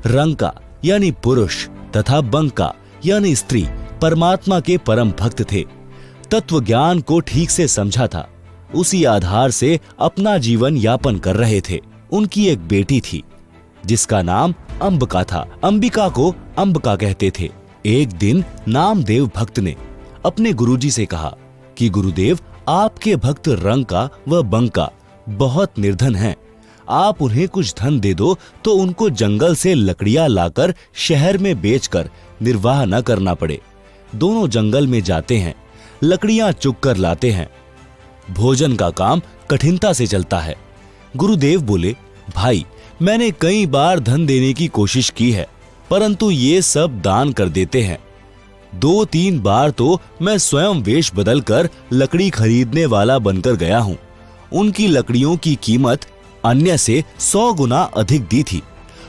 रंका यानी पुरुष तथा बंका यानी स्त्री परमात्मा के परम भक्त थे। तत्व ज्ञान को ठीक से समझा था, उसी आधार से अपना जीवन यापन कर रहे थे। उनकी एक बेटी थी जिसका नाम अंबिका था। अंबिका को अंबिका कहते थे। एक दिन नामदेव भक्त ने अपने गुरुजी से कहा कि गुरुदेव, आपके भक्त रंका व बंका बहुत निर्धन हैं। आप उन्हें कुछ धन दे दो तो उनको जंगल से लकड़ियां लाकर शहर में बेचकर निर्वाह न करना पड़े। दोनों जंगल में जाते हैं, लकड़ियां चुग कर लाते हैं। भोजन का काम कठिनता से चलता है। गुरुदेव बोले, भाई, मैंने कई बार धन देने की कोशिश की है, परंतु ये सब दान कर देते हैं। 2-3 बार तो मैं स्वयं वेश बदलकर लकड़ी खरीदने वाला बनकर गया हूं। उनकी लकड़ियों की कीमत अन्य से 100 गुना अधिक दी थी।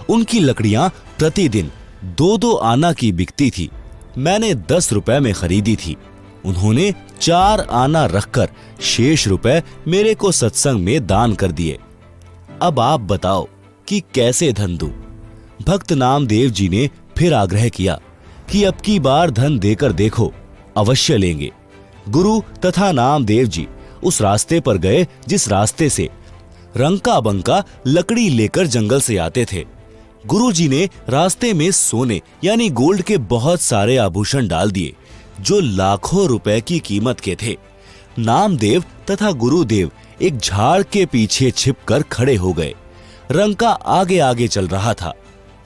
उनकी लकड़ियां प्रतिदिन 2-2 आना की बिकती थी। मैंने 10 रुपए में खरीदी थी। उन्होंने 4 आना रखकर शेष रुपए मेरे को सत्संग में दान कर दिए। अब आप बताओ कि कैसे धन दूं? भक्त नामदेव जी ने फिर आग्रह किया कि अब की बार धन देकर देखो, अवश्य लेंगे। गुरु तथा नामदेव जी उस रास्ते पर गए जिस रास्ते से रंका बंका लकड़ी लेकर जंगल से आते थे। गुरुजी ने रास्ते में सोने यानी गोल्ड के बहुत सारे आभूषण डाल दिए जो लाखों रुपए की कीमत के थे। नामदेव तथा गुरुदेव एक झाड़ के पीछे छिपकर खड़े हो गए। रंका आगे आगे चल रहा था,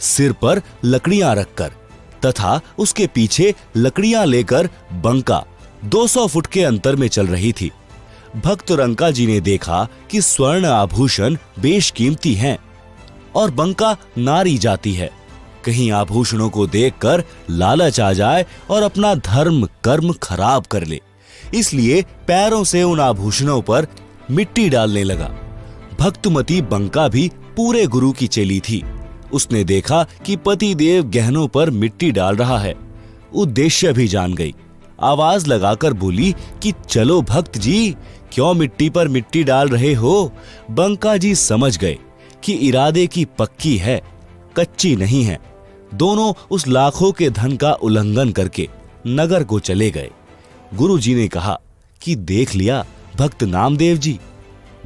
सिर पर लकड़ियां रखकर, तथा उसके पीछे लकड़ियां लेकर बंका 200 फुट के अंतर में चल रही थी। भक्त रंका जी ने देखा कि स्वर्ण आभूषण बेशकीमती हैं और बंका नारी जाती है। कहीं आभूषणों को देखकर लालच आ जाए और अपना धर्म कर्म खराब कर ले, इसलिए पैरों से उन आभूषणों पर मिट्टी डालने लगा। भक्तमती बंका भी पूरे गुरु की चेली थी। उसने देखा कि पति देव गहनों पर मिट्टी डाल रहा है। उद्देश्य भी जान गई। आवाज लगाकर बोली कि चलो भक्त जी, क्यों मिट्टी पर मिट्टी डाल रहे हो? बंका जी समझ गए कि इरादे की पक्की है, कच्ची नहीं है। दोनों उस लाखों के धन का उल्लंघन करके नगर को चले गए। गुरु जी ने कहा कि देख लिया भक्त नामदेव जी,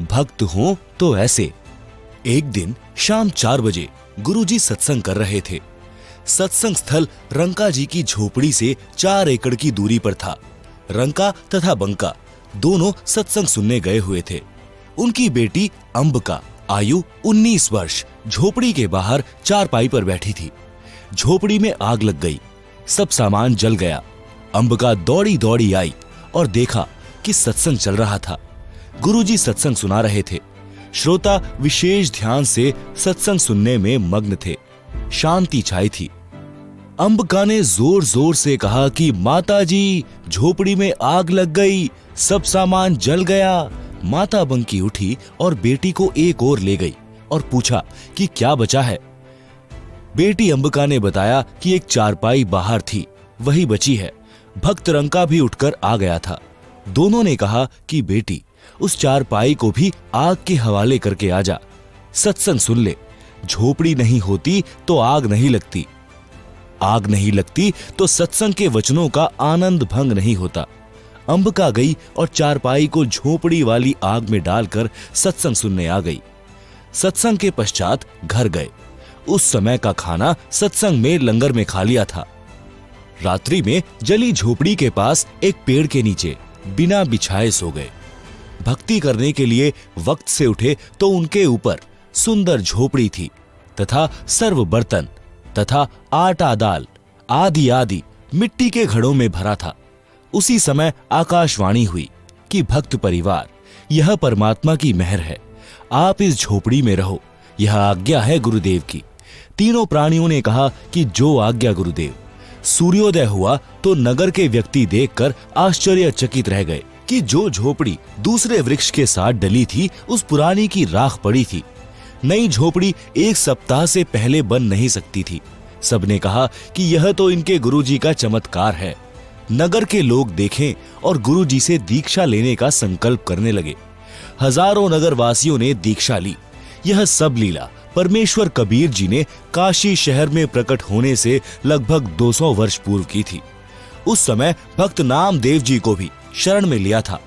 भक्त हो तो ऐसे। एक दिन शाम 4 बजे गुरुजी सत्संग कर रहे थे। सत्संग स्थल रंका जी की झोपड़ी से 4 एकड़ की दूरी पर था। रंका तथा बंका दोनों सत्संग सुनने गए हुए थे। उनकी बेटी अंबिका आयु 19 वर्ष झोपड़ी के बाहर चारपाई पर बैठी थी। झोपड़ी में आग लग गई, सब सामान जल गया। अंबिका दौड़ी दौड़ी आई और देखा कि सत्संग चल रहा था। गुरुजी सत्संग सुना रहे थे। श्रोता विशेष ध्यान से सत्संग सुनने में मग्न थे। शांति छाई थी। अंबिका ने जोर जोर से कहा कि माता जी, झोपड़ी में आग लग गई, सब सामान जल गया। माता बंकी उठी और बेटी को एक ओर ले गई और पूछा कि क्या बचा है। बेटी अंबिका ने बताया कि एक चारपाई बाहर थी, वही बची है। भक्त रंका भी उठकर आ गया था। दोनों ने कहा कि बेटी, उस चारपाई को भी आग के हवाले करके आ जा, सत्संग सुन ले। झोपड़ी नहीं होती तो आग नहीं लगती, आग नहीं लगती तो सत्संग के वचनों का आनंद भंग नहीं होता। अंबिका गई और चारपाई को झोपड़ी वाली आग में डालकर सत्संग सुनने आ गई। सत्संग के पश्चात घर गए। उस समय का खाना सत्संग में लंगर में खा लिया था। रात्रि में जली झोपड़ी के पास एक पेड़ के नीचे बिना बिछाए सो गए। भक्ति करने के लिए वक्त से उठे तो उनके ऊपर सुंदर झोपड़ी थी तथा सर्व बर्तन तथा आटा दाल आदि आदि मिट्टी के घड़ों में भरा था। उसी समय आकाशवाणी हुई कि भक्त परिवार, यह परमात्मा की मेहर है, आप इस झोपड़ी में रहो, यह आज्ञा है गुरुदेव की। तीनों प्राणियों ने कहा कि जो आज्ञा गुरुदेव। सूर्योदय हुआ तो नगर के व्यक्ति देखकर आश्चर्यचकित रह गए कि जो झोपड़ी दूसरे वृक्ष के साथ डली थी उस पुरानी की राख पड़ी थी। नई झोपड़ी 1 सप्ताह से पहले बन नहीं सकती थी। सबने कहा कि यह तो इनके गुरुजी का चमत्कार है। नगर के लोग देखें और गुरुजी से दीक्षा लेने का संकल्प करने लगे। हजारों नगर वासियों ने दीक्षा ली। यह सब लीला परमेश्वर कबीर जी ने काशी शहर में प्रकट होने से लगभग 200 वर्ष पूर्व की थी। उस समय भक्त नामदेव जी को भी शरण में लिया था।